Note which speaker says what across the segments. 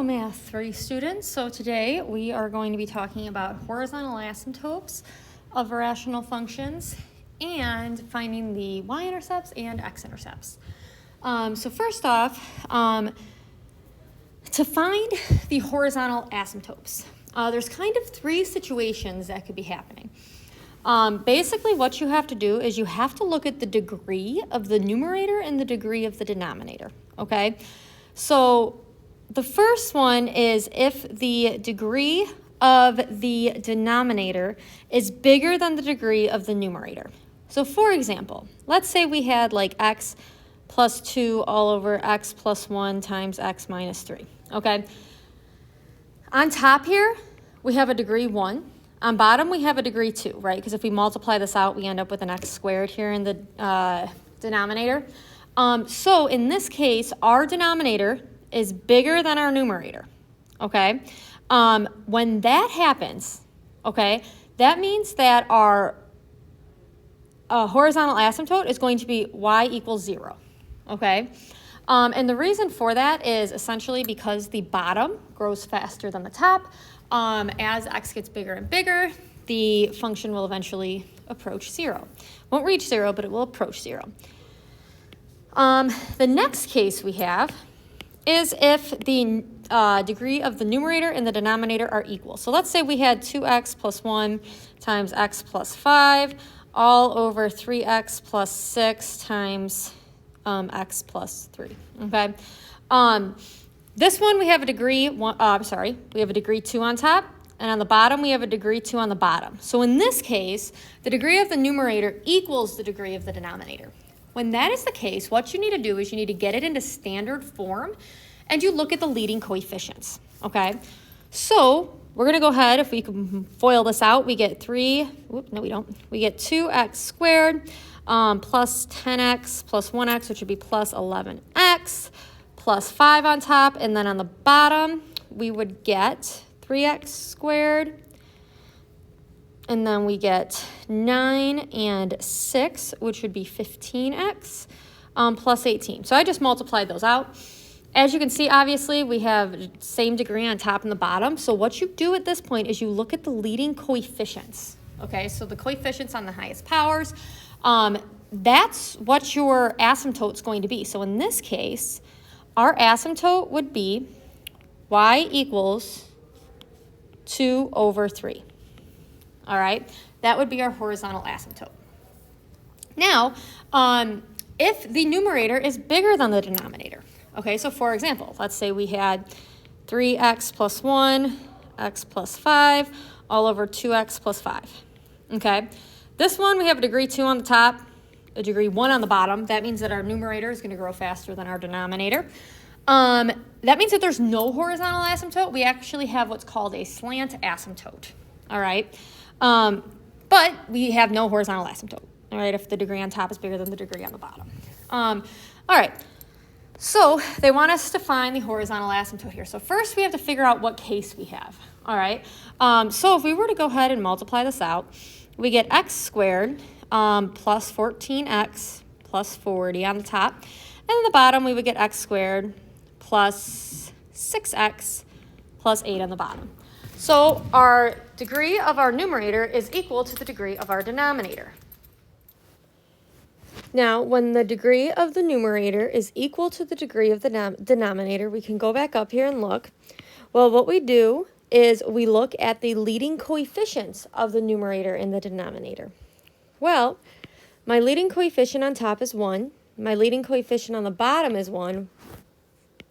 Speaker 1: Hello, Math 3 students. So today we are going to be talking about horizontal asymptotes of irrational functions and finding the y-intercepts and x-intercepts. So first off, to find the horizontal asymptotes, there's kind of three situations that could be happening. Basically what you have to do is you have to look at the degree of the numerator and the degree of the denominator, okay? So the first one is if the degree of the denominator is bigger than the degree of the numerator. So for example, let's say we had like x plus 2 all over x plus 1 times x minus 3, okay? On top here, we have a degree 1. On bottom, we have a degree 2, right? Because if we multiply this out, we end up with an x squared here in the denominator. So in this case, our denominator is bigger than our numerator, okay? When that happens, okay, that means that our horizontal asymptote is going to be y equals 0, okay? And the reason for that is essentially because the bottom grows faster than the top. As x gets bigger and bigger, the function will eventually approach 0. Won't reach 0, but it will approach 0. The next case we have is if the degree of the numerator and the denominator are equal. So let's say we had 2x plus 1 times x plus 5 all over 3x plus 6 times x plus 3, okay? This one we have a degree, we have a degree 2 on top, and on the bottom we have a degree 2 on the bottom. So in this case, the degree of the numerator equals the degree of the denominator. When that is the case, what you need to do is you need to get it into standard form, and you look at the leading coefficients, okay? So we're going to go ahead, if we can FOIL this out, we get we get 2x squared plus 10x plus 1x, which would be plus 11x, plus 5 on top, and then on the bottom, we would get 3x squared, and then we get 9 and 6, which would be 15x, plus 18. So I just multiplied those out. As you can see, obviously, we have same degree on top and the bottom. So what you do at this point is you look at the leading coefficients, okay? So the coefficients on the highest powers, that's what your asymptote is going to be. So in this case, our asymptote would be y equals 2 over 3. All right, that would be our horizontal asymptote. Now, if the numerator is bigger than the denominator, okay, so for example, let's say we had 3x plus 1, x plus 5, all over 2x plus 5, okay? This one, we have a degree 2 on the top, a degree 1 on the bottom. That means that our numerator is going to grow faster than our denominator. That means that there's no horizontal asymptote. We actually have what's called a slant asymptote, all right? But we have no horizontal asymptote, all right, if the degree on top is bigger than the degree on the bottom. All right, so they want us to find the horizontal asymptote here. So first we have to figure out what case we have, all right? So if we were to go ahead and multiply this out, we get x squared plus 14x plus 40 on the top. And on the bottom, we would get x squared plus 6x plus 8 on the bottom. So our degree of our numerator is equal to the degree of our denominator. Now, when the degree of the numerator is equal to the degree of the denominator, we can go back up here and look. Well, what we do is we look at the leading coefficients of the numerator and the denominator. Well, my leading coefficient on top is 1. My leading coefficient on the bottom is 1.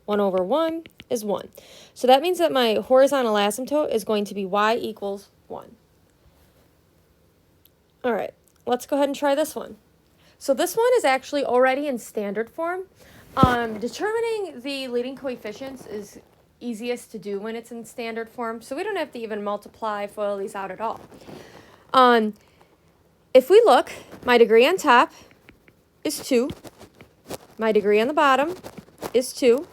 Speaker 1: 1 over 1 is 1. So that means that my horizontal asymptote is going to be y equals 1. All right, let's go ahead and try this one. So this one is actually already in standard form. Determining the leading coefficients is easiest to do when it's in standard form, so we don't have to even FOIL these out at all. If we look, my degree on top is 2. My degree on the bottom is 2.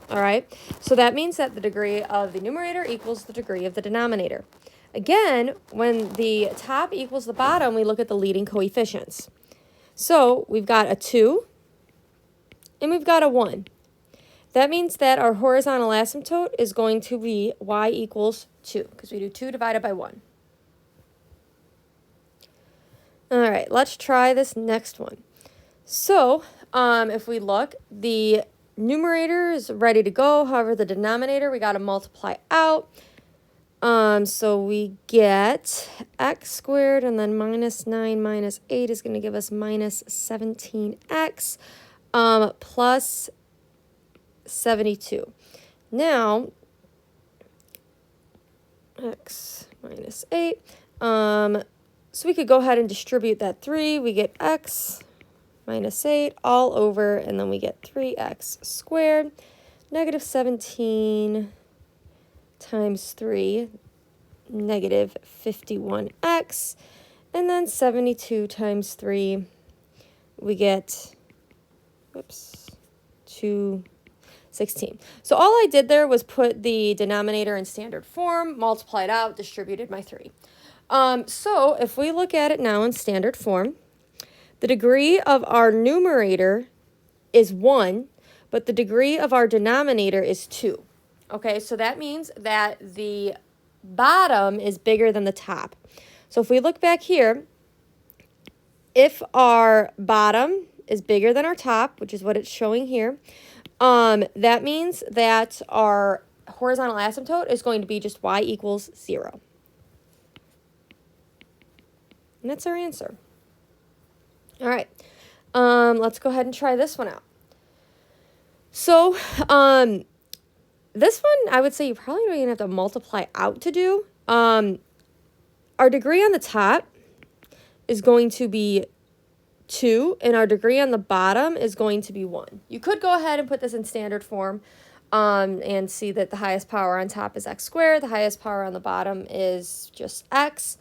Speaker 1: All right, so that means that the degree of the numerator equals the degree of the denominator. Again, when the top equals the bottom, we look at the leading coefficients. So we've got a 2 and we've got a 1. that means that our horizontal asymptote is going to be y equals 2, because we do 2 divided by 1. All right, let's try this next one. So if we look, the numerator is ready to go. However, the denominator, we got to multiply out. So we get x squared, and then minus 9 minus 8 is going to give us minus 17x plus 72. Now, x minus 8. So we could go ahead and distribute that 3. We get x minus 8 all over, and then we get 3x squared. Negative 17 times 3, negative 51x. And then 72 times 3, we get, 216. So all I did there was put the denominator in standard form, multiplied out, distributed my 3. So if we look at it now in standard form, the degree of our numerator is 1, but the degree of our denominator is 2. Okay, so that means that the bottom is bigger than the top. So if we look back here, if our bottom is bigger than our top, which is what it's showing here, that means that our horizontal asymptote is going to be just y equals 0. And that's our answer. All right, let's go ahead and try this one out. So this one, I would say you probably don't even have to multiply out to do. Our degree on the top is going to be 2, and our degree on the bottom is going to be 1. You could go ahead and put this in standard form and see that the highest power on top is x squared, the highest power on the bottom is just x.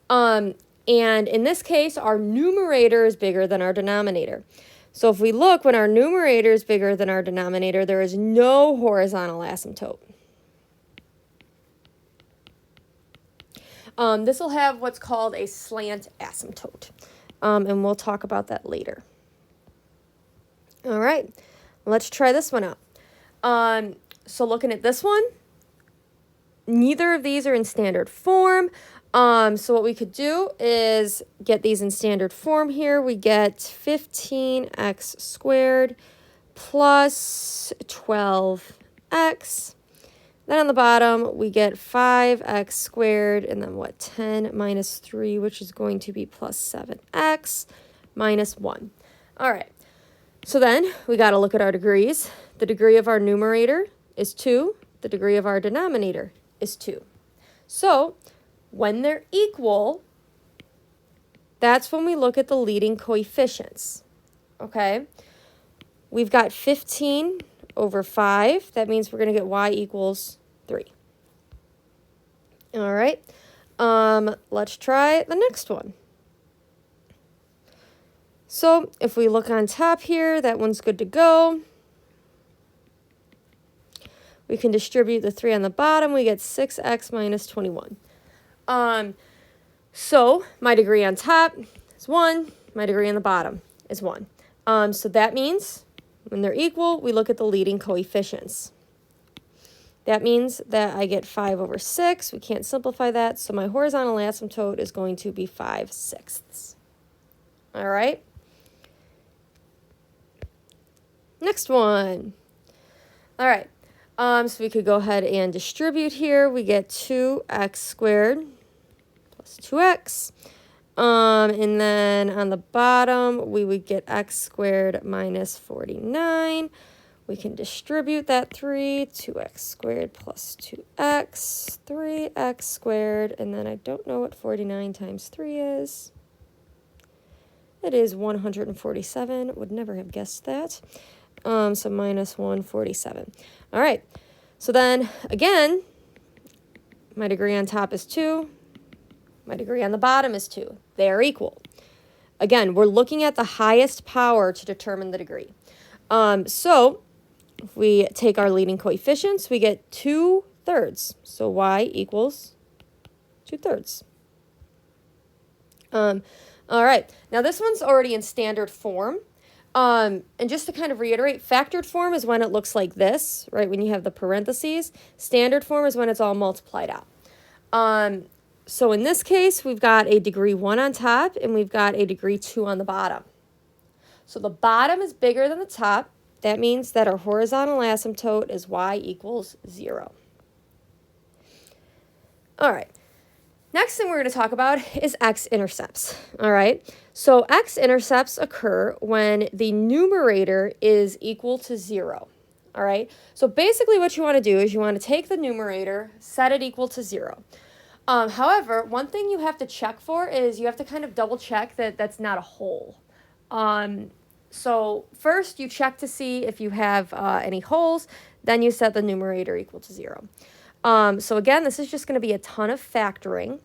Speaker 1: And in this case, our numerator is bigger than our denominator. So if we look, when our numerator is bigger than our denominator, there is no horizontal asymptote. This will have what's called a slant asymptote, and we'll talk about that later. All right, let's try this one out. So looking at this one, neither of these are in standard form. So what we could do is get these in standard form here. We get 15x squared plus 12x. Then on the bottom, we get 5x squared, and then what, 10 minus 3, which is going to be plus 7x minus 1. All right, so then we got to look at our degrees. The degree of our numerator is 2. The degree of our denominator is 2. So when they're equal, that's when we look at the leading coefficients, okay? We've got 15 over 5. That means we're going to get y equals 3. All right, let's try the next one. So if we look on top here, that one's good to go. We can distribute the 3 on the bottom. We get 6x minus 21. So my degree on top is 1. My degree on the bottom is 1. So that means when they're equal, we look at the leading coefficients. That means that I get 5 over 6. We can't simplify that. So my horizontal asymptote is going to be 5/6. All right. Next one. All right. So we could go ahead and distribute here. We get 2x squared plus 2x. And then on the bottom, we would get x squared minus 49. We can distribute that 3, 2x squared plus 2x, 3x squared, and then I don't know what 49 times 3 is. It is 147. Would never have guessed that. So minus 147. All right. So then, again, my degree on top is 2. My degree on the bottom is 2. They are equal. Again, we're looking at the highest power to determine the degree. So if we take our leading coefficients, we get 2/3. So y equals 2/3. All right. Now this one's already in standard form. And just to kind of reiterate, factored form is when it looks like this, right? When you have the parentheses. Standard form is when it's all multiplied out. So in this case, we've got a degree 1 on top and we've got a degree 2 on the bottom. So the bottom is bigger than the top. That means that our horizontal asymptote is y equals 0. All right. Next thing we're going to talk about is x-intercepts. All right. So x-intercepts occur when the numerator is equal to 0. All right. So basically what you want to do is you want to take the numerator, set it equal to 0. However, one thing you have to check for is you have to kind of double check that that's not a whole. So first you check to see if you have any holes, then you set the numerator equal to 0. So again, this is just going to be a ton of factoring.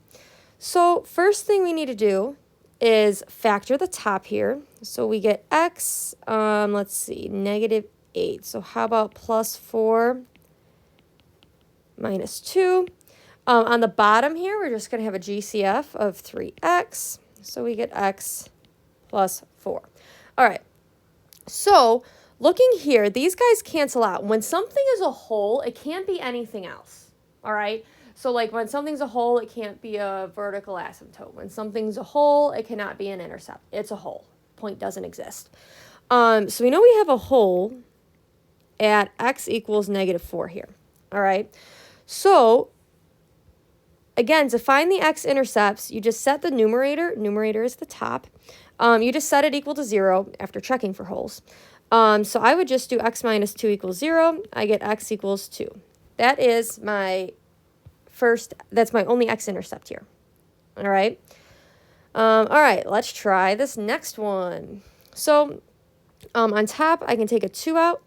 Speaker 1: So first thing we need to do is factor the top here. So we get x, let's see, negative 8. So how about plus 4 minus 2? On the bottom here, we're just going to have a GCF of 3x. So we get x plus 4. All right. So looking here, these guys cancel out. When something is a whole, it can't be anything else. All right. So like when something's a whole, it can't be a vertical asymptote. When something's a whole, it cannot be an intercept. It's a whole. Point doesn't exist. So we know we have a whole at x equals negative 4 here. All right. So again, to find the x-intercepts, you just set the numerator is the top. You just set it equal to 0 after checking for holes. So I would just do x minus 2 equals 0. I get x equals 2. That is my that's my only x-intercept here. All right. All right, let's try this next one. So on top, I can take a 2 out.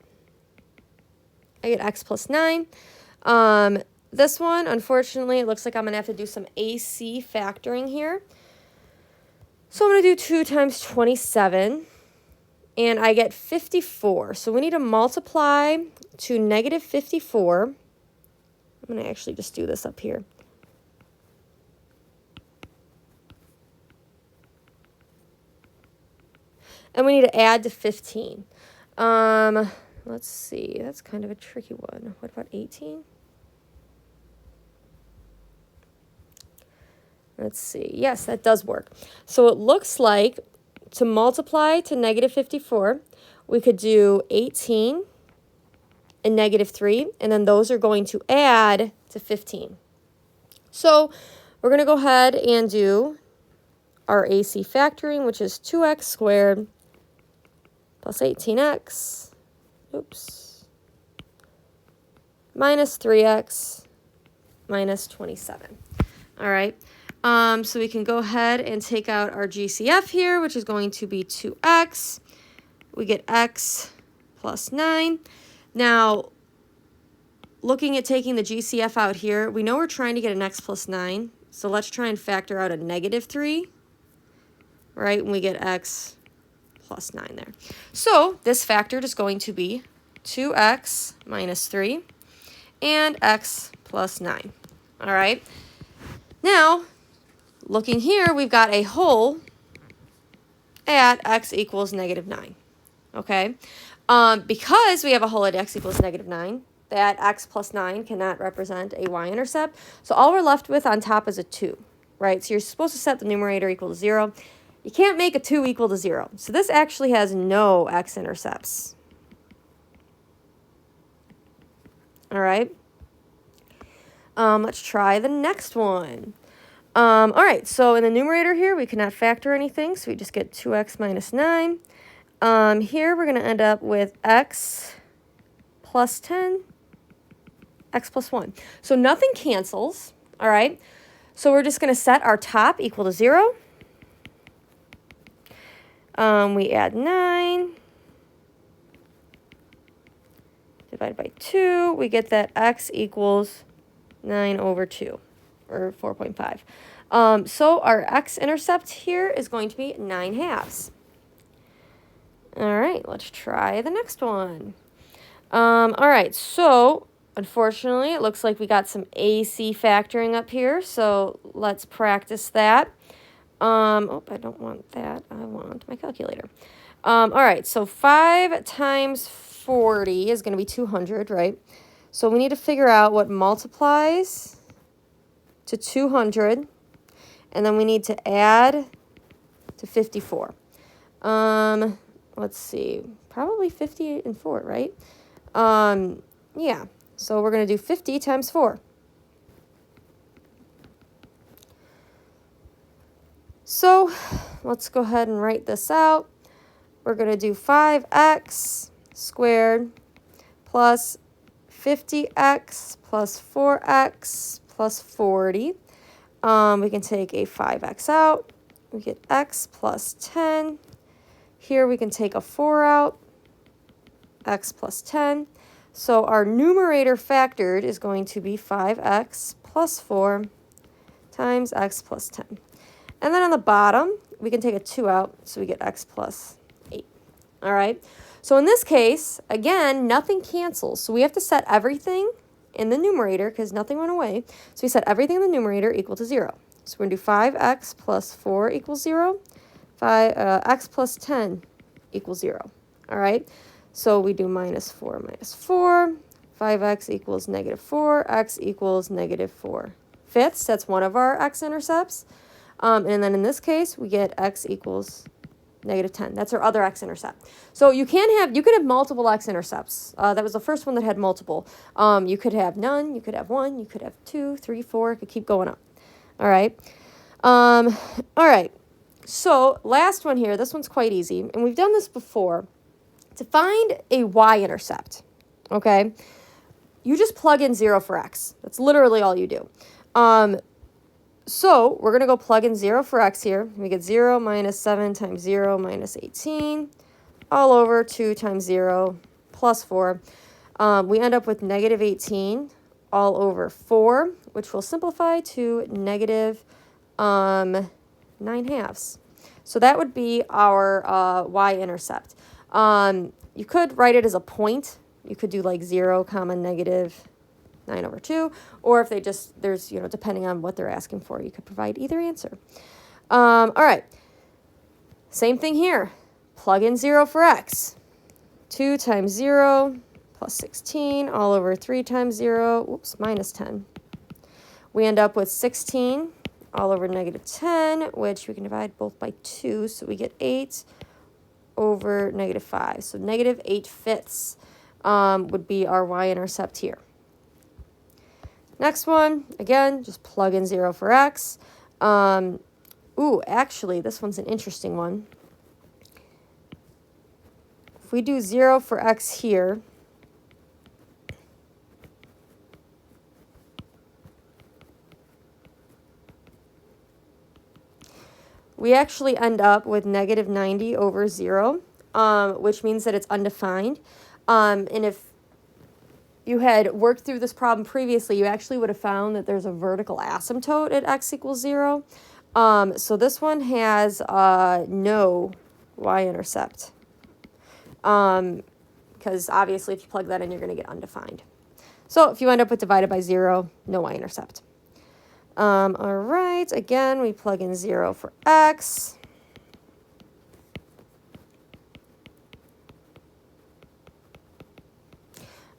Speaker 1: I get x plus 9. This one, unfortunately, it looks like I'm going to have to do some AC factoring here. So I'm going to do 2 times 27, and I get 54. So we need to multiply to negative 54. I'm going to actually just do this up here. And we need to add to 15. Let's see. That's kind of a tricky one. What about 18? Let's see. Yes, that does work. So it looks like to multiply to negative 54, we could do 18 and negative 3, and then those are going to add to 15. So we're going to go ahead and do our AC factoring, which is 2x squared plus 18x, minus 3x minus 27. All right. So we can go ahead and take out our GCF here, which is going to be 2x. We get x plus 9. Now, looking at taking the GCF out here, we know we're trying to get an x plus 9. So let's try and factor out a negative 3, right? And we get x plus 9 there. So this factored is going to be 2x minus 3 and x plus 9. All right. Now, looking here, we've got a whole at x equals negative 9, okay? Because we have a whole at x equals negative 9, that x plus 9 cannot represent a y-intercept. So all we're left with on top is a 2, right? So you're supposed to set the numerator equal to 0. You can't make a 2 equal to 0. So this actually has no x-intercepts. All right? Let's try the next one. All right, so in the numerator here, we cannot factor anything, so we just get 2x minus 9. Here, we're going to end up with x plus 10, x plus 1. So nothing cancels, all right? So we're just going to set our top equal to 0. We add 9. Divided by 2. We get that x equals 9 over 2. Or 4.5. So our x-intercept here is going to be 9/2. All right, let's try the next one. All right, so unfortunately, it looks like we got some AC factoring up here, so let's practice that. Oh, I don't want that. I want my calculator. All right, so 5 times 40 is going to be 200, right? So we need to figure out what multiplies to 200, and then we need to add to 54. Let's see, probably 50 and 4, right? Yeah, so we're going to do 50 times 4. So let's go ahead and write this out. We're going to do 5x squared plus 50x plus 4x plus 40. We can take a 5x out. We get x plus 10. Here we can take a 4 out, x plus 10. So our numerator factored is going to be 5x plus 4 times x plus 10. And then on the bottom, we can take a 2 out, so we get x plus 8. All right? So in this case, again, nothing cancels. So we have to set everything in the numerator because nothing went away. So we set everything in the numerator equal to 0. So we're going to do 5x plus 4 equals 0. X plus 10 equals 0. All right? So we do minus 4 minus 4. 5x equals negative 4. X equals negative 4/5. That's one of our x-intercepts. And then in this case, we get x equals negative 10. That's our other x-intercept. So you could have multiple x-intercepts. That was the first one that had multiple. You could have none, you could have 1, you could have 2, 3, 4. It could keep going up. All right. All right. So last one here, this one's quite easy. And we've done this before. To find a y-intercept, okay, you just plug in 0 for x. That's literally all you do. So we're going to go plug in 0 for x here. We get 0 minus 7 times 0 minus 18 all over 2 times 0 plus 4. We end up with negative 18 all over 4, which will simplify to negative 9/2. So that would be our y-intercept. You could write it as a point. You could do like 0 comma negative 9 over 2, or if there's, depending on what they're asking for, you could provide either answer. All right, same thing here. Plug in 0 for x. 2 times 0 plus 16 all over 3 times 0, minus 10. We end up with 16 all over negative 10, which we can divide both by 2, so we get 8 over negative 5. So negative 8/5 would be our y-intercept here. Next one, again, just plug in 0 for x. Actually, this one's an interesting one. If we do 0 for x here, we actually end up with negative 90 over 0, which means that it's undefined. And if you had worked through this problem previously, you actually would have found that there's a vertical asymptote at x equals 0. So this one has no y-intercept. Because obviously if you plug that in, you're going to get undefined. So if you end up with divided by 0, no y-intercept. All right, again, we plug in 0 for x.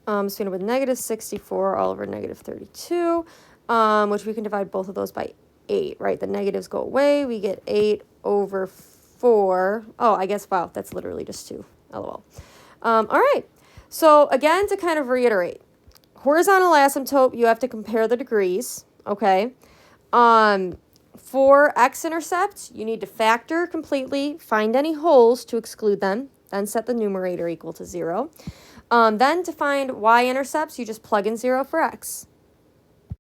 Speaker 1: So we end up with negative 64 all over negative 32, which we can divide both of those by 8, right? The negatives go away. We get 8 over 4. Oh, I guess, wow, that's literally just 2. LOL. All right. So again, to kind of reiterate, horizontal asymptote, you have to compare the degrees, okay? For x-intercept, you need to factor completely, find any holes to exclude them, then set the numerator equal to 0. Then to find y-intercepts, you just plug in 0 for x.